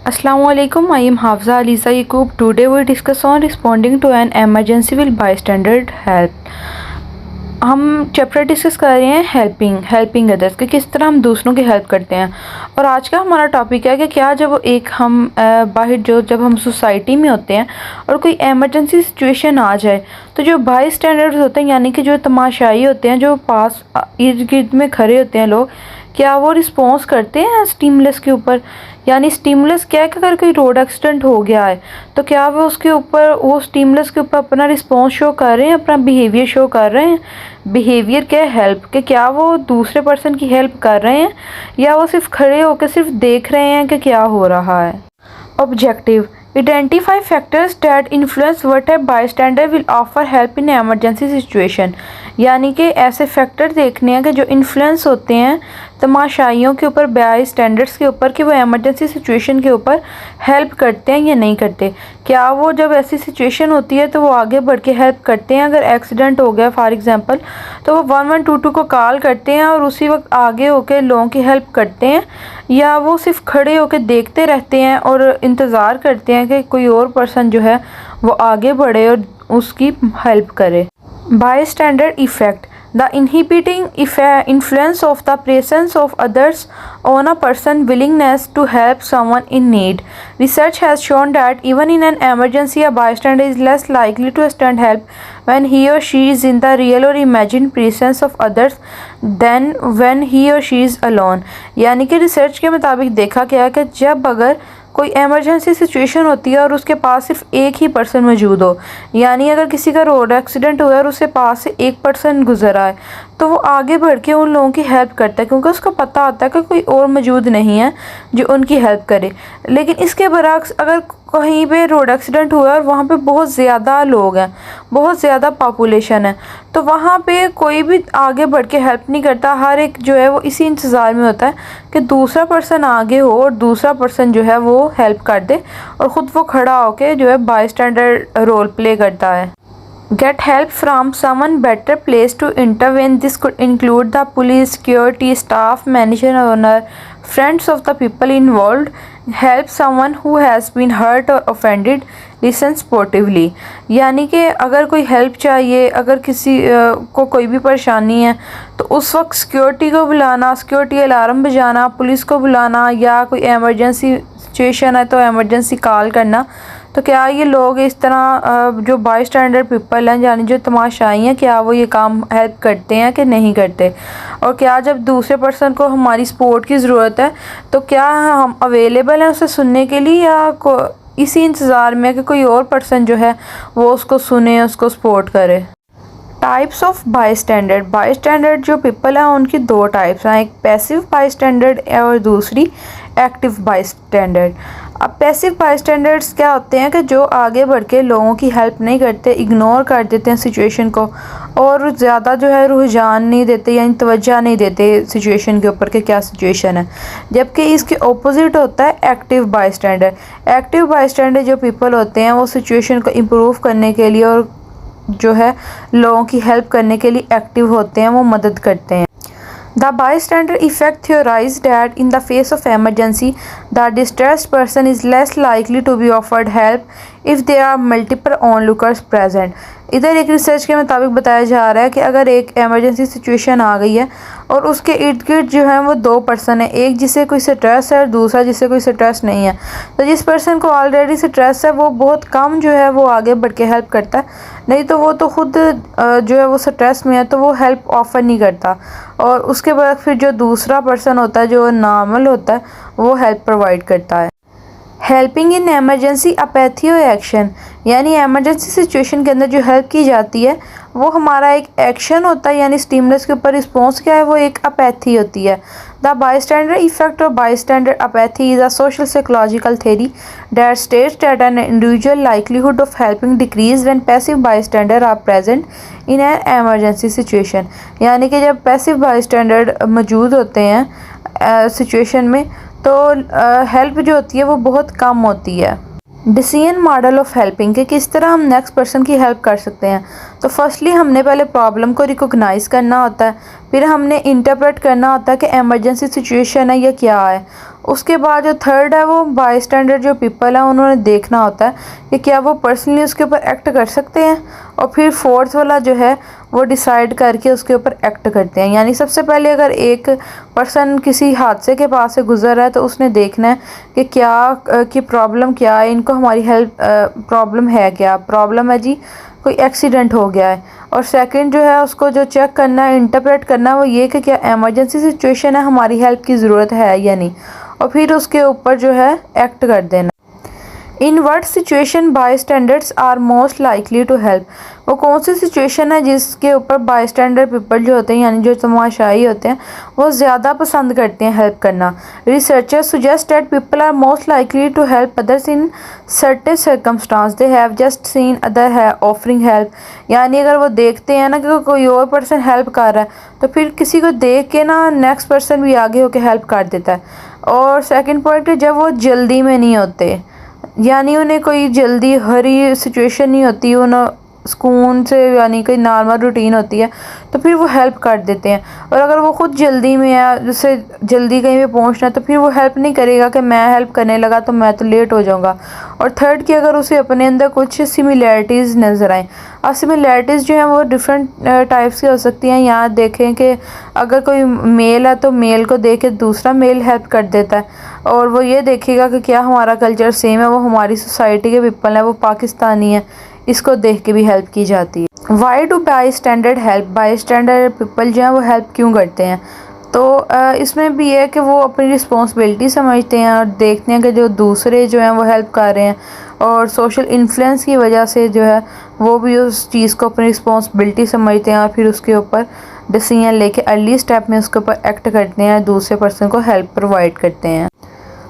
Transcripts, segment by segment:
Assalamualaikum. I am Hafza Alisa Yaqub. Today we discuss on responding to an emergency with bystander help. हम chapter discuss कर रहे हैं helping others कि किस तरह हम दूसरों की हेल्प करते हैं। और आज का हमारा टॉपिक है कि क्या जब बाहर जब हम सोसाइटी में होते हैं और कोई एमरजेंसी सिचुएशन आ जाए तो जो बाई स्टैंडर्ड्स होते हैं यानी कि जो तमाशाई होते हैं, जो पास इर्द गिर्द में खड़े होते हैं लोग, क्या वो रिस्पॉन्स करते हैं स्टिमुलस के ऊपर। यानी स्टिमुलस क्या है कि अगर कोई रोड एक्सीडेंट हो गया है तो क्या वो स्टिमुलस के ऊपर अपना रिस्पॉन्स शो कर रहे हैं, अपना बिहेवियर शो कर रहे हैं। बिहेवियर क्या है? हेल्प के, क्या वो दूसरे पर्सन की हेल्प कर रहे हैं या वो सिर्फ खड़े होकर सिर्फ देख रहे हैं कि क्या हो रहा है। Objective: identify factors that influence what a bystander will offer help in emergency situation। यानी कि ऐसे फैक्टर देखने हैं कि जो इन्फ्लुएंस होते हैं तमाशाइयों के ऊपर, बाई स्टैंडर्ड्स के ऊपर, कि वो एमरजेंसी सिचुएशन के ऊपर हेल्प करते हैं या नहीं करते। क्या वो जब ऐसी सिचुएशन होती है तो वो आगे बढ़ के हेल्प करते हैं? अगर एक्सीडेंट हो गया फॉर एग्जांपल तो वो 1122 को कॉल करते हैं और उसी वक्त आगे होकर लोगों की हेल्प करते हैं, या वो सिर्फ खड़े होकर देखते रहते हैं और इंतज़ार करते हैं कि कोई और पर्सन जो है वो आगे बढ़े और उसकी हेल्प करे। Bystander effect: the inhibiting influence of the presence of others on a person's willingness to help someone in need. Research has shown that even in an emergency, a bystander is less likely to extend help when he or she is in the real or imagined presence of others than when he or she is alone. यानी कि research के मुताबिक देखा गया है कि जब अगर कोई एमरजेंसी सिचुएशन होती है और उसके पास सिर्फ एक ही पर्सन मौजूद हो, यानी अगर किसी का रोड एक्सीडेंट हुआ है और उसके पास से एक पर्सन गुजरा है, तो वो आगे बढ़ के उन लोगों की हेल्प करता है क्योंकि उसको पता होता है कि कोई और मौजूद नहीं है जो उनकी हेल्प करे। लेकिन इसके बरक्स अगर कहीं पे रोड एक्सीडेंट हुआ है और वहाँ पे बहुत ज़्यादा लोग हैं, बहुत ज़्यादा पॉपुलेशन है, तो वहाँ पे कोई भी आगे बढ़ के हेल्प नहीं करता। हर एक जो है वो इसी इंतज़ार में होता है कि दूसरा पर्सन आगे हो और दूसरा पर्सन जो है वो हेल्प कर दे, और ख़ुद वो खड़ा होके जो है बाई स्टैंडर रोल प्ले करता है। Get help from someone better placed to intervene. This could include the police, security staff, manager, owner, friends of the people involved. Help someone who has been hurt or offended. Listen sportively. यानी कि अगर कोई help चाहिए, अगर किसी को कोई भी परेशानी है तो उस वक्त सिक्योरिटी को बुलाना, सिक्योरिटी अलार्म बजाना, पुलिस को बुलाना, या कोई एमरजेंसी सिचुएशन है तो एमरजेंसी कॉल करना। तो क्या ये लोग इस तरह जो बाई स्टैंडर पीपल हैं यानी जो तमाशाई हैं, क्या वो ये काम हेल्प करते हैं कि नहीं करते? और क्या जब दूसरे पर्सन को हमारी सपोर्ट की ज़रूरत है तो क्या हम अवेलेबल हैं उसे सुनने के लिए, या इसी इंतज़ार में कि कोई और पर्सन जो है वो उसको सुने, उसको सपोर्ट करे। टाइप्स ऑफ बाई स्टैंडर्ड जो पीपल हैं उनकी दो टाइप्स हैं, एक पैसिव बाई स्टैंडर्ड और दूसरी एक्टिव बाई स्टैंडर्ड। अब पैसिव बाई स्टैंडर्ड्स क्या होते हैं कि जो आगे बढ़ के लोगों की हेल्प नहीं करते, इग्नोर कर देते हैं सिचुएशन को और ज़्यादा जो है रुझान नहीं देते यानी तवज्जो नहीं देते सिचुएशन के ऊपर कि क्या सिचुएशन है। जबकि इसके ऑपोजिट होता है active by standard. Active by standard जो पीपल होते हैं वो सिचुएशन को इम्प्रूव करने के लिए और जो है लोगों की हेल्प करने के लिए एक्टिव होते हैं, वो मदद करते हैं। The bystander effect theorized that in the face of emergency, the distressed person is less likely to be offered help if there are multiple onlookers present. इधर एक रिसर्च के मुताबिक बताया जा रहा है कि अगर एक एमरजेंसी सिचुएशन आ गई है और उसके इर्द गिर्द जो है वो दो पर्सन है, एक जिसे कोई स्ट्रेस है और दूसरा जिसे कोई स्ट्रेस नहीं है, तो जिस पर्सन को ऑलरेडी स्ट्रेस है वो बहुत कम जो है वो आगे बढ़ के हेल्प करता है, नहीं तो वो तो खुद जो है वो स्ट्रेस में है तो वो हेल्प ऑफर नहीं करता। और उसके बाद फिर जो दूसरा पर्सन होता है जो नॉर्मल होता है वो हेल्प प्रोवाइड करता है। हेल्पिंग इन एमरजेंसी अपैथी और एक्शन, यानी एमरजेंसी सिचुएशन के अंदर जो हेल्प की जाती है वो हमारा एक एक्शन होता है, यानी स्टिमुलस के ऊपर रिस्पॉन्स क्या है वो एक अपैथी होती है। द बाईस्टैंडर इफेक्ट और bystander apathy is a social psychological theory that states that an individual likelihood of helping decrease when passive bystander are present in an emergency situation. यानी कि जब पैसिव बाईस्टैंडर मौजूद होते हैं situation में तो help जो होती है वो बहुत कम होती है। डिसीजन मॉडल ऑफ हेल्पिंग कि किस तरह हम नेक्स्ट पर्सन की हेल्प कर सकते हैं। तो फर्स्टली हमने पहले प्रॉब्लम को रिकॉग्नाइज करना होता है, फिर हमने इंटरप्रेट करना होता है कि एमरजेंसी सिचुएशन है या क्या है, उसके बाद जो थर्ड है वो बाय स्टैंडर्ड जो पीपल है उन्होंने देखना होता है कि क्या वो पर्सनली उसके ऊपर एक्ट कर सकते हैं, और फिर फोर्थ वाला जो है वो डिसाइड करके उसके ऊपर एक्ट करते हैं। यानी सबसे पहले अगर एक पर्सन किसी हादसे के पास से गुजर रहा है तो उसने देखना है कि क्या की प्रॉब्लम क्या है, इनको हमारी हेल्प प्रॉब्लम है, क्या प्रॉब्लम है जी कोई एक्सीडेंट हो गया है। और सेकंड जो है उसको जो चेक करना है, इंटरप्रेट करना है वो ये कि क्या एमरजेंसी सिचुएशन है, हमारी हेल्प की ज़रूरत है या नहीं, और फिर उसके ऊपर जो है एक्ट कर देना। In what situation bystanders are most likely to help, वो कौन सी सिचुएशन है जिसके ऊपर बाय स्टैंडर्ड पीपल जो होते हैं यानी जो तमाशाई होते हैं वो ज़्यादा पसंद करते हैं हेल्प करना। Researchers suggest that people are most likely to help others in certain circumstances they have just seen other है ऑफरिंग हेल्प। यानी अगर वो देखते हैं ना कि कोई और पर्सन हेल्प कर रहा है तो फिर किसी को देख के ना नेक्स्ट पर्सन भी आगे होकर हेल्प कर देता है। और सेकेंड पॉइंट है जब वो जल्दी में नहीं होते, यानी उन्हें कोई जल्दी हरी सिचुएशन नहीं होती, उन्हें सुकून से यानी कोई नॉर्मल रूटीन होती है तो फिर वो हेल्प कर देते हैं। और अगर वो खुद जल्दी में है, जैसे जल्दी कहीं पे पहुंचना, तो फिर वो हेल्प नहीं करेगा कि मैं हेल्प करने लगा तो मैं तो लेट हो जाऊंगा। और थर्ड कि अगर उसे अपने अंदर कुछ सिमिलैरिटीज़ नज़र आएँ, और सिमिलैरिटीज़ जो हैं वो डिफरेंट टाइप्स की हो सकती हैं। यहाँ देखें कि अगर कोई मेल है तो मेल को देख के दूसरा मेल हेल्प कर देता है, और वो ये देखेगा कि क्या हमारा कल्चर सेम है, वो हमारी सोसाइटी के पीपल हैं, वो पाकिस्तानी है, इसको देख के भी हेल्प की जाती है। Why do by standard help, by standard people जो हैं वो हेल्प क्यों करते हैं? तो इसमें भी है कि वो अपनी रिस्पॉन्सिबिलिटी समझते हैं और देखते हैं कि जो दूसरे जो हैं वो हेल्प कर रहे हैं, और सोशल इन्फ्लुएंस की वजह से जो है वो भी उस चीज़ को अपनी रिस्पॉन्सिबिलिटी समझते हैं और फिर उसके ऊपर डिसीजन लेके अर्ली स्टेप में उसके ऊपर एक्ट करते हैं, दूसरे पर्सन को हेल्प प्रोवाइड करते हैं।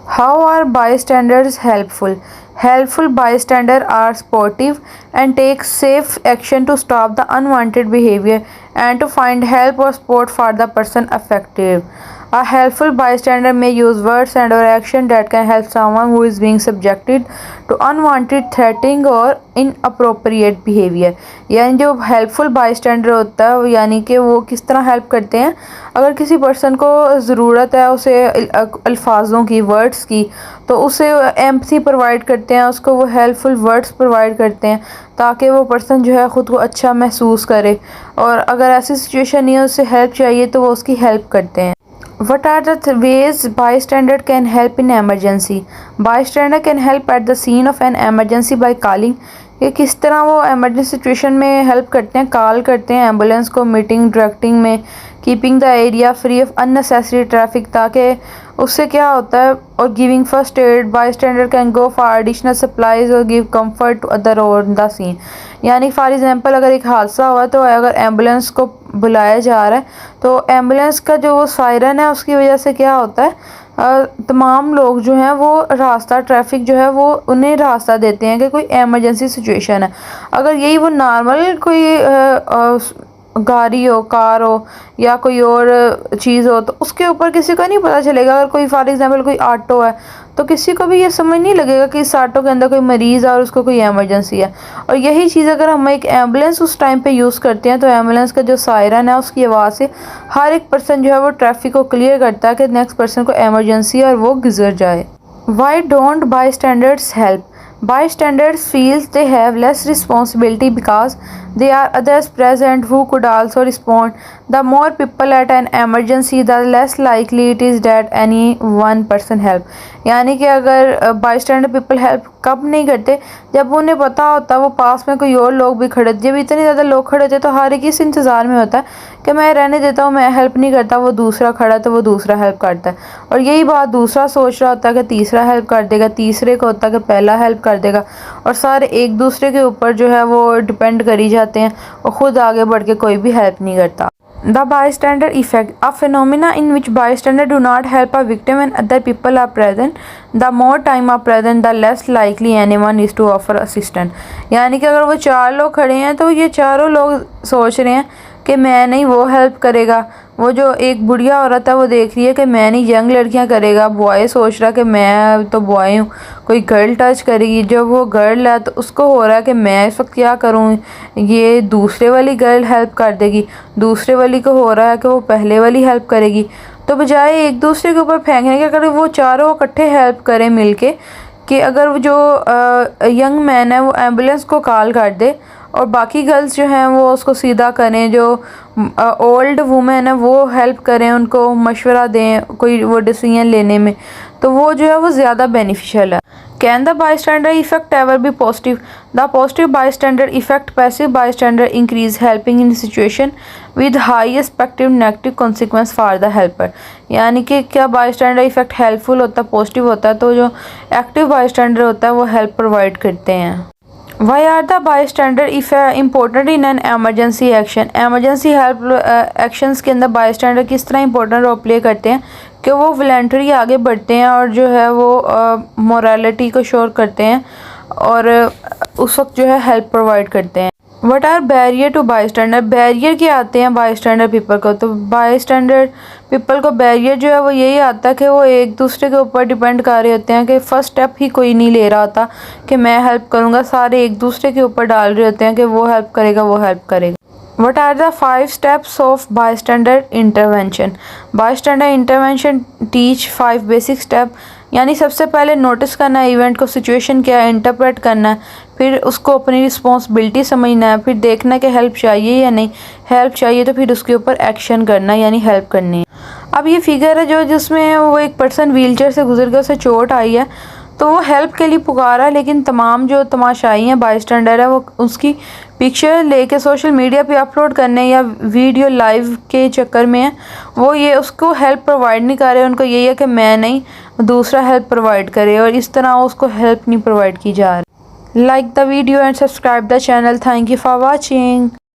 How are bystanders helpful? Helpful bystanders are supportive and take safe action to stop the unwanted behavior and to find help or support for the person affected. A helpful bystander may use words and or action that can help someone who is being subjected to unwanted threatening or inappropriate behavior. यानी जो helpful bystander होता है यानी कि वो किस तरह help करते हैं, अगर किसी पर्सन को ज़रूरत है उसे अल्फाजों की, वर्ड्स की, तो उसे एम्पथी प्रोवाइड करते हैं, उसको वो हेल्पफुल वर्ड्स प्रोवाइड करते हैं ताकि वो पर्सन जो है ख़ुद को अच्छा महसूस करे। और अगर ऐसी सिचुएशन नहीं है उससे हेल्प चाहिए तो वो उसकी हेल्प करते हैं। What are the ways bystander can help in emergency? Bystander can help at the scene of an emergency by calling. ये किस तरह वो एमरजेंसी सिचुएशन में हेल्प करते हैं, कॉल करते हैं एम्बुलेंस को, मीटिंग डायरेक्टिंग में, keeping the area free of unnecessary traffic, ताकि उससे क्या होता है, और giving first aid, bystander can go for additional supplies और give comfort to other on the scene. यानी फॉर एग्जांपल अगर एक हादसा हुआ तो अगर एम्बुलेंस को बुलाया जा रहा है तो एम्बुलेंस का जो वो सायरन है उसकी वजह से क्या होता है, तमाम लोग जो हैं वो रास्ता, ट्रैफिक जो है वो उन्हें रास्ता देते हैं कि कोई एमरजेंसी सिचुएशन है। अगर यही वो नॉर्मल कोई गाड़ी हो, कार हो या कोई और चीज़ हो तो उसके ऊपर किसी को नहीं पता चलेगा। अगर कोई फॉर एग्जांपल कोई ऑटो है तो किसी को भी ये समझ नहीं लगेगा कि इस ऑटो के अंदर कोई मरीज़ है और उसको कोई एमरजेंसी है। और यही चीज़ अगर हम एक एम्बुलेंस उस टाइम पे यूज़ करते हैं तो एम्बुलेंस का जो सायरन है उसकी आवाज़ से हर एक पर्सन जो है वो ट्रैफिक को क्लियर करता है कि नेक्स्ट पर्सन को एमरजेंसी है और वो गुजर जाए। Why don't buy standards help? Bystanders feel they have less responsibility because there are others present who could also respond. The more people at an emergency, the less likely it is that any one person help. यानी कि अगर bystander people help कब नहीं करते, जब उन्हें पता होता वो पास में कोई और लोग भी खड़े, जब इतने ज़्यादा लोग खड़े थे तो हर एक इस इंतज़ार में होता है कि मैं रहने देता हूँ, मैं हेल्प नहीं करता, वो दूसरा खड़ा तो वो दूसरा हेल्प करता है। और यही बात दूसरा सोच रहा होता है कि तीसरा हेल्प कर देगा, तीसरे को होता है कि पहला हेल्प कर देगा, और सारे एक दूसरे के ऊपर जो है वो डिपेंड करी जाते हैं और ख़ुद आगे बढ़ के कोई भी हेल्प नहीं करता। The bystander effect, a phenomena in which bystanders do not help a victim when other people are present. The more time are present, the less likely anyone is to offer assistance. यानी कि अगर वो चार लोग खड़े हैं तो ये चारों लोग सोच रहे हैं कि मैं नहीं, वो हेल्प करेगा। वो जो एक बुढ़िया औरत है वो देख रही है कि मैं नहीं, यंग लड़कियां करेगा। बॉय सोच रहा कि मैं तो बॉय हूँ, कोई गर्ल टच करेगी। जब वो गर्ल है तो उसको हो रहा है कि मैं इस वक्त क्या करूँ, ये दूसरे वाली गर्ल हेल्प कर देगी। दूसरे वाली को हो रहा है कि वो पहले वाली हेल्प करेगी। तो बजाय एक दूसरे के ऊपर फेंकने के अगर वो चारों इकट्ठे हेल्प करें मिलके कि अगर जो यंग मैन है वो एम्बुलेंस को कॉल कर दे और बाकी गर्ल्स जो हैं वो उसको सीधा करें, जो ओल्ड वुमेन है वो हेल्प करें, उनको मशवरा दें कोई वो डिसीजन लेने में, तो वो जो है वो ज़्यादा बेनिफिशियल है। Can the bystander effect ever be positive? The positive bystander effect, passive bystander increase helping in situation with high expected negative consequence for the helper। यानी कि क्या bystander effect हेल्पफुल होता है, पॉजिटिव होता है, तो जो एक्टिव bystander होता है वो हेल्प प्रोवाइड करते हैं। Why are the bystander important in an emergency action? Emergency help actions के अंदर bystander किस तरह इंपॉर्टेंट रोल प्ले करते हैं कि वो वॉलंटरी आगे बढ़ते हैं और जो है वो मोरालिटी को शोर करते हैं और उस वक्त जो है हेल्प प्रोवाइड करते हैं। What are barrier to bystander? Barrier क्या आते हैं बाईस्टैंडर पीपल को? तो बाईस्टैंडर पीपल को बैरियर जो है वो यही आता है कि वो एक दूसरे के ऊपर डिपेंड कर रहे होते हैं कि फ़र्स्ट स्टेप ही कोई नहीं ले रहा होता कि मैं हेल्प करूँगा, सारे एक दूसरे के ऊपर डाल रहे होते हैं कि वो हेल्प करेगा वो हेल्प करेगा। What are the 5 steps of bystander intervention? Bystander intervention teach 5 basic step, यानी सबसे पहले नोटिस करना है इवेंट को, सिचुएशन क्या है, इंटरप्रेट करना है, फिर उसको अपनी रिस्पॉन्सिबिलिटी समझना है, फिर देखना कि हेल्प चाहिए या नहीं, हेल्प चाहिए तो फिर उसके ऊपर एक्शन करना यानी हेल्प करनी है। अब ये फिगर है जिसमें वो एक पर्सन व्हीलचेयर से गुजर गया, उसे चोट आई है, तो वो हेल्प के लिए पुकारा है, लेकिन तमाम जो तमाशाई हैं बाईस्टैंडर है वो उसकी पिक्चर लेके सोशल मीडिया पे अपलोड करने या वीडियो लाइव के चक्कर में है, वो ये उसको हेल्प प्रोवाइड नहीं कर रहे। उनको यही है कि मैं नहीं दूसरा हेल्प प्रोवाइड करे और इस तरह उसको हेल्प नहीं प्रोवाइड की जा रही। Like the video and subscribe the channel. Thank you for watching.